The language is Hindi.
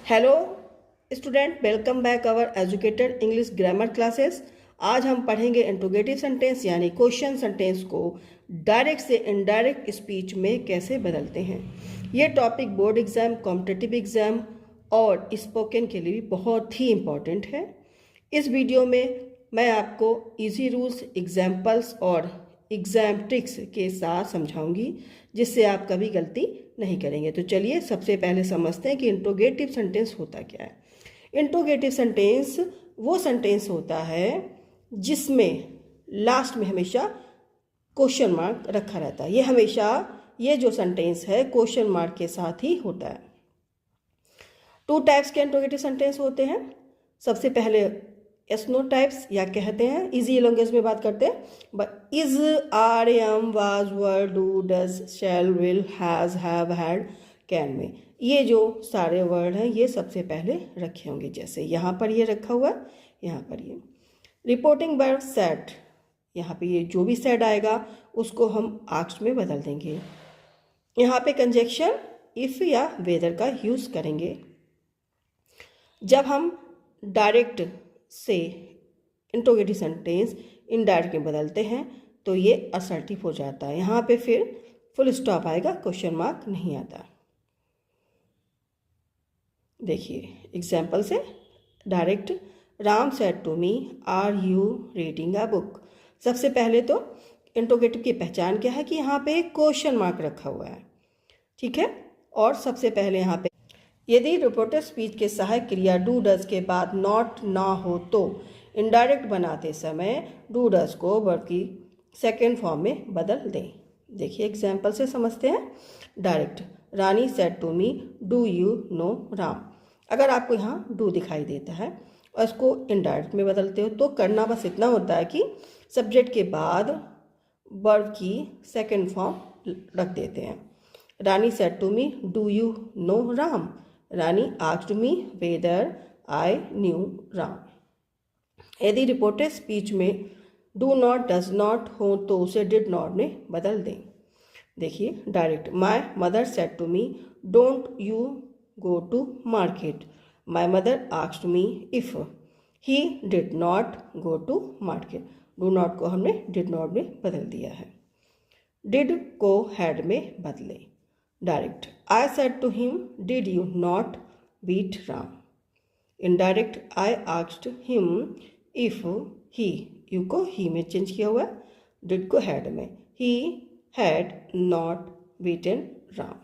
Hello student, welcome back our educated English grammar classes. आज हम पढ़ेंगे इंट्रोगेटिव सेंटेंस यानी क्वेश्चन सेंटेंस को डायरेक्ट से इनडायरेक्ट स्पीच में कैसे बदलते हैं। ये topic board exam, competitive exam और स्पोकन के लिए भी बहुत ही इम्पॉर्टेंट है। इस वीडियो में मैं आपको इजी रूल्स, एग्जाम्पल्स और एग्जाम ट्रिक्स के साथ समझाऊंगी जिससे आप कभी गलती नहीं करेंगे। तो चलिए सबसे पहले समझते हैं कि इंट्रोगेटिव सेंटेंस होता क्या है। इंट्रोगेटिव सेंटेंस वो सेंटेंस होता है जिसमें लास्ट में हमेशा क्वेश्चन मार्क रखा रहता है। ये जो सेंटेंस है क्वेश्चन मार्क के साथ ही होता है। टू टाइप्स के इंट्रोगेटिव सेंटेंस होते हैं। सबसे पहले एसनो टाइप्स या कहते हैं, इजी लैंग्वेज में बात करते हैं, is, are, am, was, were, do, does, shall, will, has, have, had, can में ये जो सारे वर्ड हैं ये सबसे पहले रखे होंगे। जैसे यहाँ पर ये रखा हुआ है, यहाँ पर ये रिपोर्टिंग वर्ब सेड, यहाँ पे ये जो भी सेड आएगा उसको हम आस्क्ड में बदल देंगे। यहाँ पे कंजक्शन इफ या वेदर का यूज़ करेंगे। जब हम डायरेक्ट से इंट्रोगेटिव सेंटेंस इनडायरेक्ट में बदलते हैं तो ये असर्टिव हो जाता है। यहाँ पे फिर फुल स्टॉप आएगा, क्वेश्चन मार्क नहीं आता। देखिए एग्जाम्पल से direct, Ram said to me, are you reading a book. सबसे पहले तो इंट्रोगेटिव की पहचान क्या है कि यहाँ पे क्वेश्चन मार्क रखा हुआ है, ठीक है। और सबसे पहले यहाँ पे यदि रिपोर्टर स्पीच के सहायक क्रिया डू डज के बाद नॉट ना हो तो इनडायरेक्ट बनाते समय डू डज को वर्ब की सेकेंड फॉर्म में बदल दें। देखिए एग्जाम्पल से समझते हैं। Direct, Rani said to me, do you know Ram. अगर आपको यहाँ डू दिखाई देता है और इसको इनडायरेक्ट में बदलते हो तो करना बस इतना होता है कि सब्जेक्ट के बाद वर्ब की सेकेंड फॉर्म रख देते हैं। Rani said to me, do you know Ram. Rani asked me whether I knew Ram. यदि रिपोर्टेड स्पीच में डू नॉट, डज नॉट हो तो उसे डिड नॉट में बदल दें। देखिए direct, my mother said to me, don't you go to market. My mother asked me if he did not go to market. Do not को हमने डिड नॉट में बदल दिया है। डिड को हैड में बदले। Direct, I said to him, did you not beat Ram? Indirect, I asked him if he, you को he में चेंज किया हुआ है, did को had में, he had not beaten Ram.